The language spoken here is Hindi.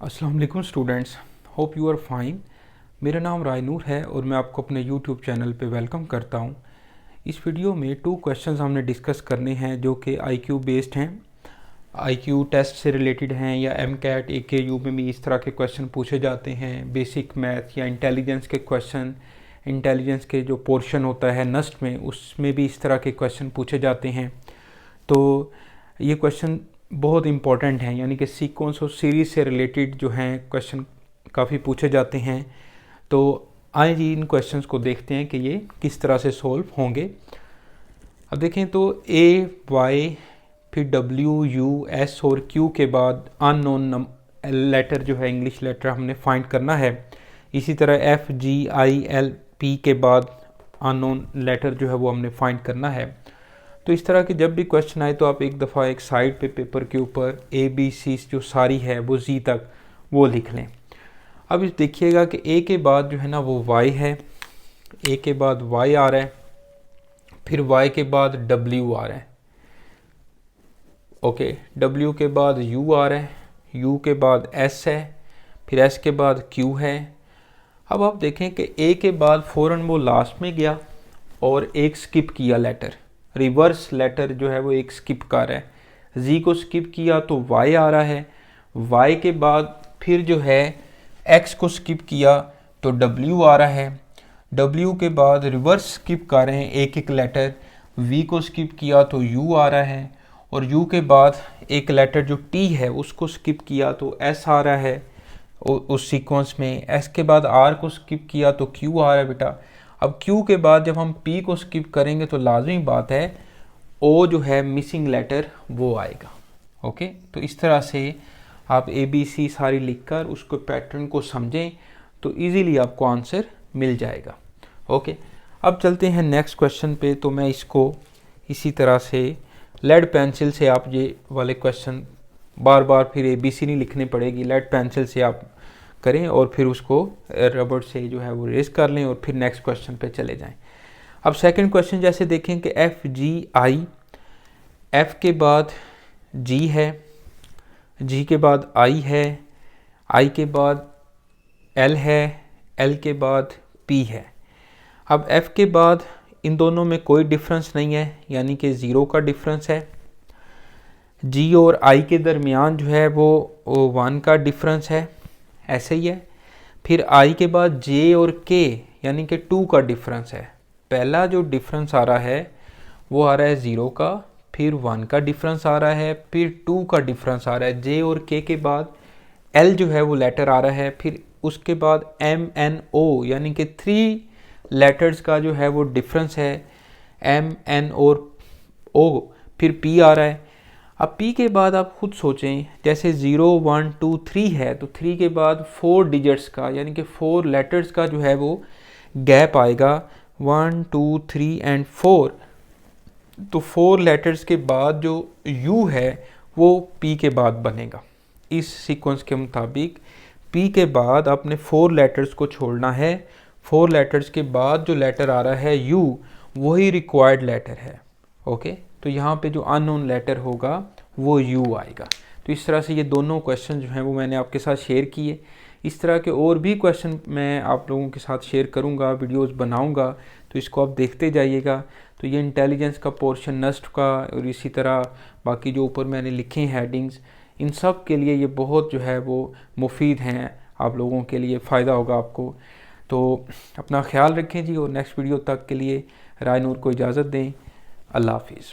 अस्सलाम वालेकुम students, hope you are fine. मेरा नाम रायनूर है और मैं आपको अपने यूट्यूब चैनल पे वेलकम करता हूँ। इस वीडियो में 2 क्वेश्चंस हमने डिस्कस करने हैं जो कि आईक्यू बेस्ड हैं, आईक्यू टेस्ट से रिलेटेड हैं या एमकैट एकेयू में भी इस तरह के क्वेश्चन पूछे जाते हैं। बेसिक मैथ या इंटेलिजेंस के क्वेश्चन, इंटेलिजेंस के जो पोर्शन होता है नस्ट में, उसमें भी इस तरह के क्वेश्चन पूछे जाते हैं। तो ये क्वेश्चन बहुत इंपॉर्टेंट हैं, यानी कि सीक्वेंस और सीरीज़ से रिलेटेड जो हैं क्वेश्चन काफ़ी पूछे जाते हैं। तो आइए जी इन क्वेश्चंस को देखते हैं कि ये किस तरह से सॉल्व होंगे। अब देखें तो ए वाई फिर डब्ल्यू यू एस और क्यू के बाद अननोन लेटर जो है इंग्लिश लेटर हमने फाइंड करना है। इसी तरह F G I L P के बाद अननोन लेटर जो है वो हमने फाइंड करना है। तो इस तरह के जब भी क्वेश्चन आए तो आप एक दफ़ा एक साइड पे पेपर के ऊपर ए बी सी जो सारी है वो जी तक वो लिख लें। अब इस देखिएगा कि ए के बाद जो है ना वो वाई है, ए के बाद वाई आ रहा है, फिर वाई के बाद डब्ल्यू आ रहा है, ओके, डब्ल्यू के बाद यू आ रहा है, यू के बाद एस है, फिर एस के बाद क्यू है। अब आप देखें कि ए के बाद फ़ौरन वो लास्ट में गया और एक स्किप किया लेटर, रिवर्स लेटर जो है वो एक स्किप कर रहा है। जी को स्किप किया तो वाई आ रहा है, वाई के बाद फिर जो है एक्स को स्किप किया तो डब्ल्यू आ रहा है, डब्ल्यू के बाद रिवर्स स्किप कर रहे हैं एक एक लेटर, वी को स्किप किया तो यू आ रहा है, और यू के बाद एक लेटर जो टी है उसको स्किप किया तो एस आ रहा है उस सीक्वेंस में। एस के बाद आर को स्किप किया तो क्यू आ रहा है बेटा। अब क्यू के बाद जब हम पी को स्किप करेंगे तो लाजमी बात है ओ जो है मिसिंग लेटर वो आएगा। ओके, तो इस तरह से आप ए बी सी सारी लिखकर उसको पैटर्न को समझें तो इजीली आपको आंसर मिल जाएगा। ओके, अब चलते हैं नेक्स्ट क्वेश्चन पे। तो मैं इसको इसी तरह से लेड पेंसिल से आप ये वाले क्वेश्चन बार बार फिर ए बी सी नहीं लिखनी पड़ेगी, लेड पेंसिल से आप करें और फिर उसको रबड़ से जो है वो रेस कर लें और फिर नेक्स्ट क्वेश्चन पे चले जाएं। अब सेकंड क्वेश्चन जैसे देखें कि एफ जी आई, एफ के बाद जी है, जी के बाद आई है, आई के बाद एल है, एल के बाद पी है। अब एफ के बाद इन दोनों में कोई डिफरेंस नहीं है, यानी कि ज़ीरो का डिफरेंस है। जी और आई के दरमियान जो है वो 1 का डिफरेंस है, ऐसे ही है। फिर आई के बाद जे और के यानी कि 2 का डिफरेंस है। पहला जो डिफरेंस आ रहा है वो आ रहा है 0 का, फिर 1 का डिफरेंस आ रहा है, फिर 2 का डिफरेंस आ रहा है। जे और के के बाद एल जो है वो लेटर आ रहा है, फिर उसके बाद एम एन ओ यानी कि 3 लेटर्स का जो है वो डिफरेंस है, एम एन और ओ, फिर पी आ रहा है। अब P के बाद आप खुद सोचें, जैसे 0 1 2 3 है तो 3 के बाद 4 डिजिट्स का यानी कि 4 लेटर्स का जो है वो गैप आएगा, 1 2 3 एंड 4। तो 4 लेटर्स के बाद जो U है वो P के बाद बनेगा। इस सीक्वेंस के मुताबिक P के बाद आपने 4 लेटर्स को छोड़ना है। 4 लेटर्स के बाद जो लेटर आ रहा है U वही रिक्वायर्ड लेटर है। ओके, तो यहाँ पे जो अननोन लेटर होगा वो यू आएगा। तो इस तरह से ये दोनों क्वेश्चन जो हैं वो मैंने आपके साथ शेयर किए। इस तरह के और भी क्वेश्चन मैं आप लोगों के साथ शेयर करूँगा, वीडियोस बनाऊँगा, तो इसको आप देखते जाइएगा। तो ये इंटेलिजेंस का पोर्शन, नस्ट का, और इसी तरह बाकी जो ऊपर मैंने लिखे हैं हेडिंग्स, इन सब के लिए ये बहुत जो है वो मुफीद हैं, आप लोगों के लिए फ़ायदा होगा आपको। तो अपना ख्याल रखें जी, और नेक्स्ट वीडियो तक के लिए रायनूर को इजाज़त दें। अल्लाह हाफिज़।